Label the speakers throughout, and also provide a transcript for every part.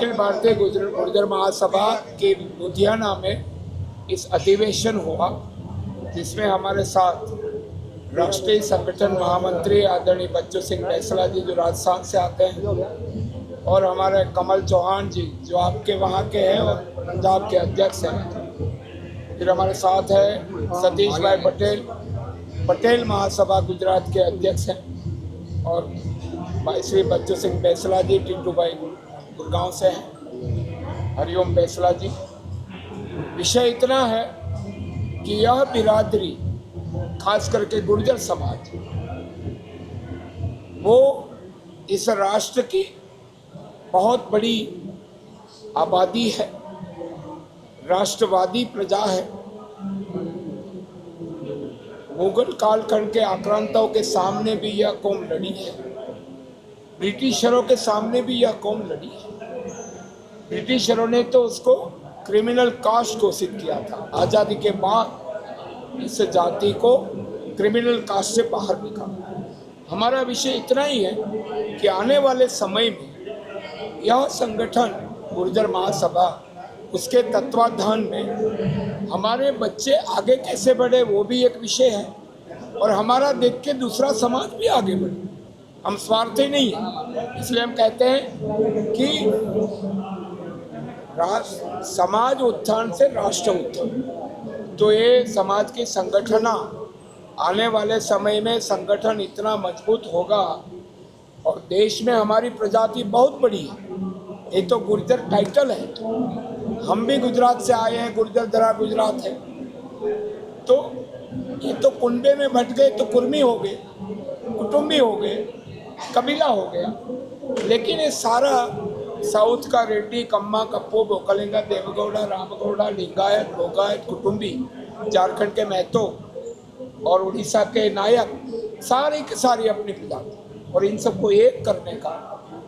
Speaker 1: अखिल भारतीय गुर्जर महासभा के लुधियाना में इस अधिवेशन हुआ, जिसमें हमारे साथ राष्ट्रीय संगठन महामंत्री आदरणीय बच्चू सिंह बैसला जी जो राजस्थान से आते हैं, और हमारे कमल चौहान जी जो आपके वहाँ के हैं और पंजाब के अध्यक्ष हैं। फिर हमारे साथ है सतीश भाई पटेल महासभा गुजरात के अध्यक्ष हैं, और भाई श्री बच्चू सिंह बैसला जी टिंटू भाई गुड़गांव से हैं, हरिओम बैसला जी। विषय इतना है कि यह बिरादरी खास करके गुर्जर समाज वो इस राष्ट्र की बहुत बड़ी आबादी है, राष्ट्रवादी प्रजा है। मुगल कालखंड के आक्रांताओं के सामने भी यह कौम लड़ी है, ब्रिटिशरों के सामने भी यह कौम लड़ी है। ब्रिटिशरों ने तो उसको क्रिमिनल कास्ट घोषित किया था, आज़ादी के बाद इस जाति को क्रिमिनल कास्ट से बाहर निकाला। हमारा विषय इतना ही है कि आने वाले समय में यह संगठन गुर्जर महासभा उसके तत्वाधान में हमारे बच्चे आगे कैसे बढ़े वो भी एक विषय है, और हमारा देख के दूसरा समाज भी आगे बढ़े। हम स्वार्थी नहीं हैं, इसलिए हम कहते हैं कि समाज उत्थान से राष्ट्र उत्थान। तो ये समाज की संगठन आने वाले समय में संगठन इतना मजबूत होगा, और देश में हमारी प्रजाति बहुत बड़ी है। ये तो गुर्जर टाइटल है, हम भी गुजरात से आए हैं, गुर्जर धरा गुजरात है। तो ये तो कुंबे में बट गए तो कुर्मी हो गए, कुटुंबी हो गए, कबीला हो गया। लेकिन ये सारा साउथ का रेड्डी, कम्मा, कप्पो, बोकलिंगा, देवगौड़ा, रामगौड़ा, लिंगायत, लोगायत, कुटुंबी, झारखंड के महतो और उड़ीसा के नायक, सारे के सारे अपनी प्रजाति, और इन सबको एक करने का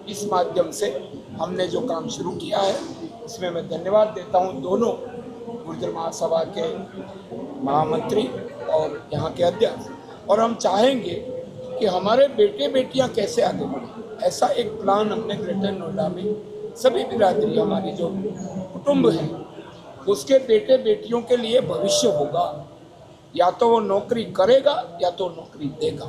Speaker 1: इस माध्यम से हमने जो काम शुरू किया है, इसमें मैं धन्यवाद देता हूँ दोनों गुर्जर महासभा के महामंत्री और यहाँ के अध्यक्ष। और हम चाहेंगे कि हमारे बेटे बेटियाँ कैसे आगे बढ़ें, ऐसा एक प्लान हमने ग्रेटर नोएडा में सभी बिरादरी हमारी जो कुटुंब है उसके बेटे बेटियों के लिए भविष्य होगा। या तो वो नौकरी करेगा या तो नौकरी देगा।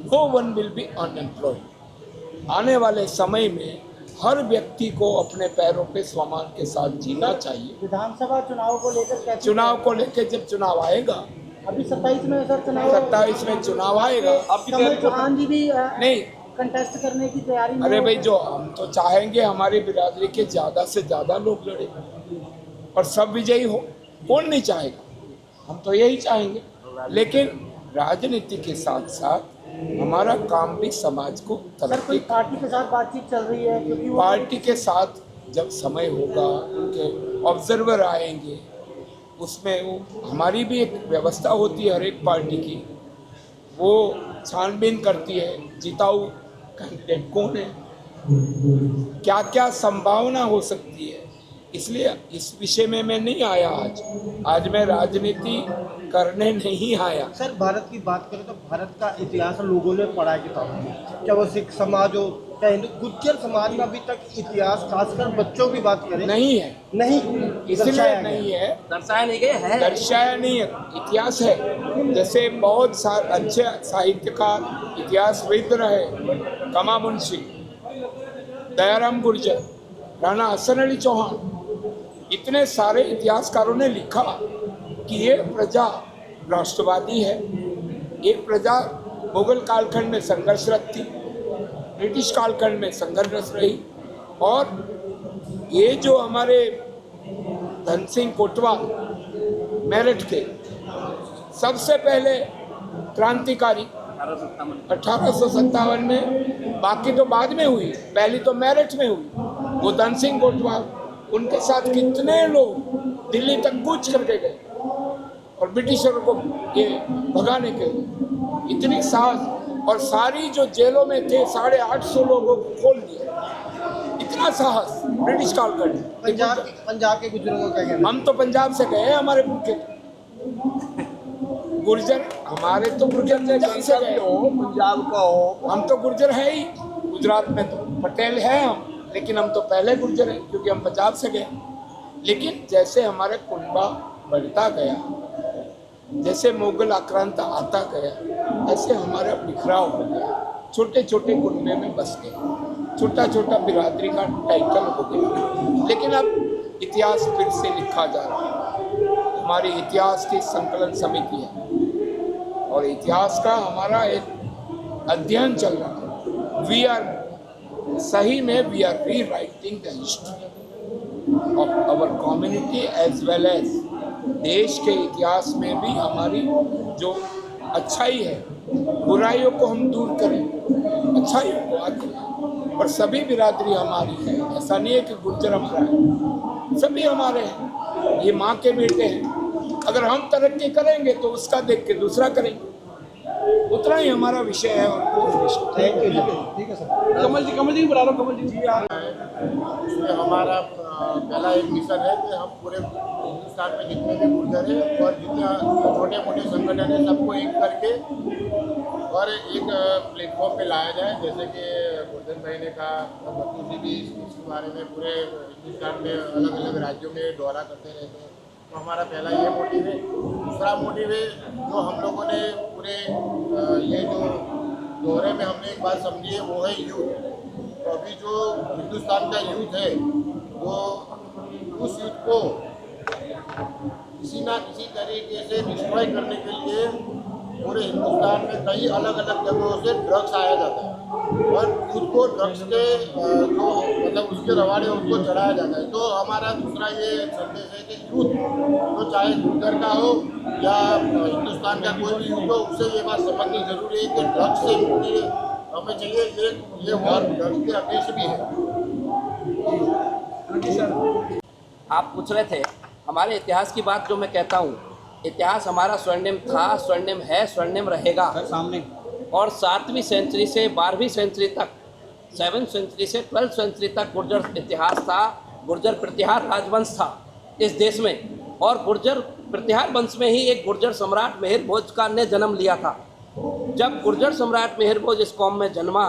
Speaker 1: No one will be unemployed. आने वाले समय में हर व्यक्ति को अपने पैरों पे स्वाभिमान के साथ जीना चाहिए।
Speaker 2: विधानसभा चुनाव को लेकर
Speaker 1: जब चुनाव आएगा,
Speaker 2: अभी 27 में सर चुनाव,
Speaker 1: 27 में चुनाव आएगा।
Speaker 2: कमल चौहान जी भी
Speaker 1: नहीं
Speaker 2: कंटेस्ट करने की तैयारी में।
Speaker 1: अरे भाई, जो हम तो चाहेंगे हमारी बिरादरी के ज़्यादा से ज़्यादा लोग लड़े और सब विजयी हो। कौन नहीं चाहेगा, हम तो यही चाहेंगे। लेकिन राजनीति के साथ साथ हमारा काम भी समाज को
Speaker 2: तरक्की। पार्टी के साथ बातचीत चल रही है, क्योंकि
Speaker 1: पार्टी के साथ जब समय होगा उनके ऑब्जर्वर आएंगे, उसमें वो हमारी भी एक व्यवस्था होती है हर एक पार्टी की, वो छानबीन करती है जिताऊ कैंडिडेट कौन है, क्या क्या संभावना हो सकती है। इसलिए इस विषय में मैं नहीं आया आज मैं राजनीति करने नहीं आया।
Speaker 3: सर, भारत की बात करें तो भारत का इतिहास लोगों ने पढ़ा है किताबों में, चाहे वो सिख समाज हो चाहे हिंदू। गुर्जर समाज में अभी तक इतिहास, खासकर बच्चों की बात करें,
Speaker 1: नहीं है,
Speaker 3: नहीं
Speaker 1: इसलिए नहीं है,
Speaker 3: दर्शाया नहीं गया है,
Speaker 1: दर्शाया नहीं है। इतिहास है, जैसे बहुत सारे अच्छे साहित्यकार इतिहासविद रहे, कमा मुंशी, दयाराम गुर्जर, राणा हसन अली चौहान, इतने सारे इतिहासकारों ने लिखा कि ये प्रजा राष्ट्रवादी है। ये प्रजा मुगल कालखंड में संघर्षरत थी, ब्रिटिश कालखंड में संघर्षरत रही, और ये जो हमारे धन सिंह कोटवाल मेरठ के सबसे पहले क्रांतिकारी 1857 में, बाकी तो बाद में हुई, पहली तो मेरठ में हुई। वो धन सिंह कोटवाल, उनके साथ कितने लोग दिल्ली तक कूच करके गए और ब्रिटिशरों को ये भगाने के लिए इतनी साहस, और सारी जो जेलों में थे 850 लोगों को खोल दिया। इतना साहस ब्रिटिश कालखंड।
Speaker 3: पंजाब के गुर्जरों को क्या कहना?
Speaker 1: हम तो पंजाब से गए, हमारे मुख्य गुर्जर, हमारे तो गुर्जर से गए हो,
Speaker 3: पंजाब का हो,
Speaker 1: हम तो गुर्जर है ही। गुजरात में तो पटेल है हम, लेकिन हम तो पहले गुर्जर हैं क्योंकि हम पंजाब से गए। लेकिन जैसे हमारे कुनबा बढ़ता गया, जैसे मुगल आक्रांत आता गया, ऐसे हमारा बिखराव हो गया, छोटे छोटे कुनबे में बस गए, छोटा छोटा बिरादरी का टाइटल हो गया। लेकिन अब इतिहास फिर से लिखा जा रहा है, हमारी इतिहास की संकलन समिति है और इतिहास का हमारा एक अध्ययन चल रहा है। वी आर सही में we are rewriting the history of our community as well as देश के इतिहास में भी हमारी जो अच्छाई है, बुराइयों को हम दूर करें, अच्छाइयों को आगे लाएं। और सभी बिरादरी हमारी है, ऐसा नहीं है कि गुर्जर हमारा है, सभी हमारे हैं, ये माँ के बेटे हैं। अगर हम तरक्की करेंगे तो उसका देख के दूसरा करेंगे, उतना ही हमारा विषय है और कोई विषय।
Speaker 3: थैंक यू ठीक है सर।
Speaker 2: कमल जी बुला लो, कमल जी।
Speaker 4: इसमें हमारा पहला एक मिशन है कि हम पूरे हिंदुस्तान में जितने भी गुर्जर हैं और जितने छोटे मोटे संगठन हैं सबको एक करके और एक प्लेटफॉर्म पे लाया जाए। जैसे कि गुर्जर भाई ने कहा, बच्चू जी भी इसके बारे में पूरे हिंदुस्तान में अलग अलग राज्यों में दौरा करते रहते हैं। तो हमारा पहला ये मोटिव है। दूसरा मोटिव है जो हम लोगों ने पूरे ये जो दौरे में हमने एक बात समझी है वो है यूथ। तो अभी जो हिंदुस्तान का यूथ है वो उस यूथ को किसी ना किसी तरीके से डिस्ट्रॉय करने के लिए पूरे हिंदुस्तान में कई अलग अलग जगहों से ड्रग्स आया जाता है और यूथ को ड्रग्स के जो मतलब उसके रवाड़े उनको चढ़ाया जाता है। तो हमारा दूसरा ये संदेश है कि यूथ तो चाहे गुर्जर का हो या हिंदुस्तान का कोई भी यूथ हो, उससे ये बात समझनी जरूरी है कि ड्रग्स से मुक्ति हमें चाहिए। ये वॉर ड्रग्स के अगेंस्ट भी है।
Speaker 5: आप पूछ रहे थे हमारे इतिहास की बात, जो मैं कहता हूँ इतिहास हमारा स्वर्णिम था, स्वर्णिम है, स्वर्णिम रहेगा।
Speaker 2: सामने
Speaker 5: और 7वीं सेंचुरी से 12वीं सेंचुरी तक, 7th सेंचुरी से 12th सेंचुरी तक गुर्जर इतिहास था, गुर्जर प्रतिहार राजवंश था इस देश में। और गुर्जर प्रतिहार वंश में ही एक गुर्जर सम्राट मिहिर भोज का ने जन्म लिया था। जब गुर्जर सम्राट मिहिर भोज इस कौम में जन्मा,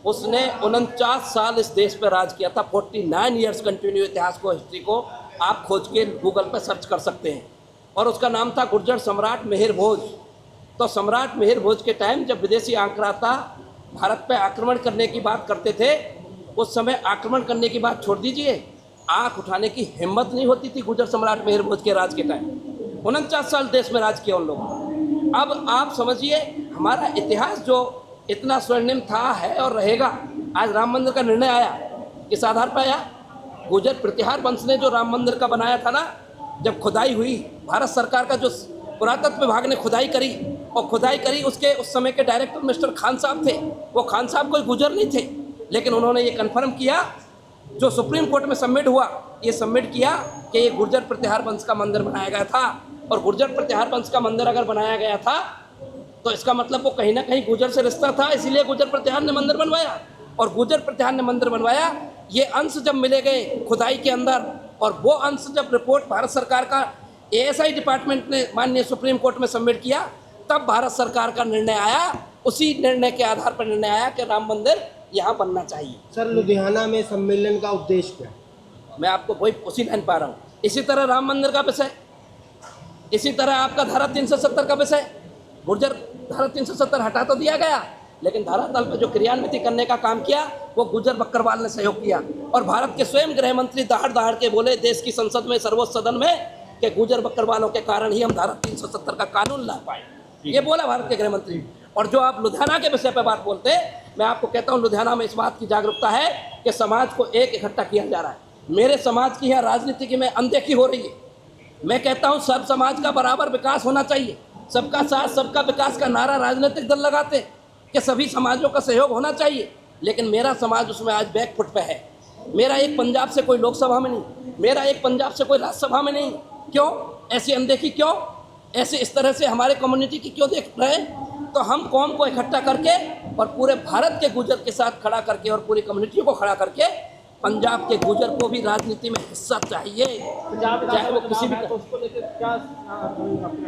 Speaker 5: उसने 49 साल इस देश पर राज किया था। 49 ईयर्स कंटिन्यू इतिहास को, हिस्ट्री को आप खोज के गूगल पर सर्च कर सकते हैं। और उसका नाम था गुर्जर सम्राट मिहिर भोज। तो सम्राट मिहिर भोज के टाइम जब विदेशी आक्रांता भारत पर आक्रमण करने की बात करते थे, उस समय आक्रमण करने की बात छोड़ दीजिए, आँख उठाने की हिम्मत नहीं होती थी गुर्जर सम्राट मिहिर भोज के राज के टाइम। 49 साल देश में राज किया उन लोगों ने। अब आप समझिए हमारा इतिहास जो इतना स्वर्णिम था, है और रहेगा। आज राम मंदिर का निर्णय आया, किस आधार पर आया? गुर्जर प्रतिहार वंश ने जो राम मंदिर का बनाया था ना, जब खुदाई हुई, भारत सरकार का जो पुरातत्व विभाग ने खुदाई करी और खुदाई करी, उसके उस समय के डायरेक्टर मिस्टर खान साहब थे। वो खान साहब कोई गुर्जर नहीं थे, लेकिन उन्होंने ये कन्फर्म किया, जो सुप्रीम कोर्ट में सबमिट हुआ, ये सबमिट किया कि ये गुर्जर प्रतिहार वंश का मंदिर बनाया गया था। और गुर्जर प्रतिहार वंश का मंदिर अगर बनाया गया था तो इसका मतलब वो कहीं ना कहीं गुर्जर से रिश्ता था, इसीलिए गुर्जर प्रतिहार ने मंदिर बनवाया। और गुर्जर प्रतिहार ने मंदिर बनवाया, ये अंश जब मिले गए खुदाई के अंदर, और वो अंश जब रिपोर्ट भारत सरकार का एएसआई डिपार्टमेंट ने माननीय सुप्रीम कोर्ट में सबमिट किया, तब भारत सरकार का निर्णय आया। उसी निर्णय के आधार पर निर्णय आया कि राम मंदिर यहाँ बनना चाहिए।
Speaker 3: सर, लुधियाना में सम्मेलन का उद्देश्य क्या है?
Speaker 5: मैं आपको वही उसी लाइन पा रहा हूँ। इसी तरह राम मंदिर का विषय, इसी तरह आपका धारा 370 का विषय। गुर्जर धारा 370 हटा तो दिया गया, लेकिन धरातल पर जो क्रियान्वित करने का काम किया वो गुर्जर बकरवाल ने सहयोग किया। और भारत के स्वयं गृह मंत्री दहाड़ दहाड़ के बोले देश की संसद में, सर्वोच्च सदन में, कि गुर्जर बकरवालों के कारण ही हम धारा 370 का कानून ला पाए। ये बोला भारत के गृह मंत्री। और जो आप लुधियाना के विषय पर बात बोलते हैं, मैं आपको कहता हूँ लुधियाना में इस बात की जागरूकता है कि समाज को एक इकट्ठा किया जा रहा है। मेरे समाज की यहाँ राजनीति में अनदेखी हो रही है। मैं कहता हूँ सब समाज का बराबर विकास होना चाहिए। सबका साथ सबका विकास का नारा राजनीतिक दल लगाते हैं कि सभी समाजों का सहयोग होना चाहिए, लेकिन मेरा समाज उसमें आज बैकफुट पे है। मेरा एक पंजाब से कोई लोकसभा में नहीं, मेरा एक पंजाब से कोई राज्यसभा में नहीं। क्यों ऐसी अनदेखी? क्यों ऐसे इस तरह से हमारे कम्युनिटी की क्यों देख रहे? तो हम कौम को इकट्ठा करके और पूरे भारत के गुर्जर के साथ खड़ा करके और पूरी कम्युनिटियों को खड़ा करके पंजाब के गुर्जर को भी राजनीति में हिस्सा चाहिए, चाहे वो किसी भी।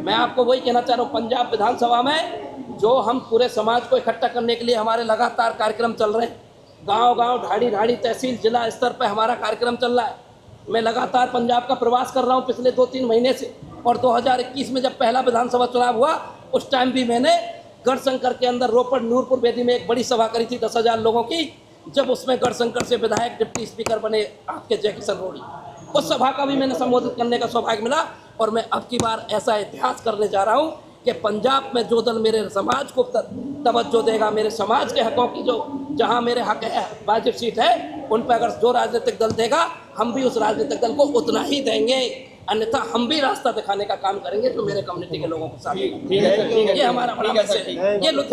Speaker 5: मैं आपको वही कहना चाह रहा हूँ, पंजाब विधानसभा में जो हम पूरे समाज को इकट्ठा करने के लिए हमारे लगातार कार्यक्रम चल रहे हैं, गांव-गांव, ढाड़ी-ढाड़ी, तहसील, जिला स्तर पर हमारा कार्यक्रम चल रहा है। मैं लगातार पंजाब का प्रवास कर रहा हूँ पिछले 2-3 महीने से, और 2021 में जब पहला विधानसभा चुनाव हुआ उस टाइम भी मैंने गढ़शंकर के अंदर रोपड़ नूरपुर बेदी में एक बड़ी सभा करी थी 10,000 लोगों की, जब उसमें गढ़शंकर से विधायक डिप्टी स्पीकर बने आपके जयकिशन रोड़ी। उस सभा का भी मैंने संबोधित करने का सौभाग्य मिला, और मैं अब की बार ऐसा इतिहास करने जा रहा हूँ कि पंजाब में जो दल मेरे समाज को तवज्जो देगा, मेरे समाज के हकों की जो जहाँ मेरे हक है, वाजिब सीट है, उन पर अगर जो राजनीतिक दल देगा हम भी उस राजनीतिक दल को उतना ही देंगे, अन्यथा हम भी रास्ता दिखाने का काम करेंगे जो मेरे कम्युनिटी के लोगों के साथ। ये हमारा बड़ा मैसेज है। ये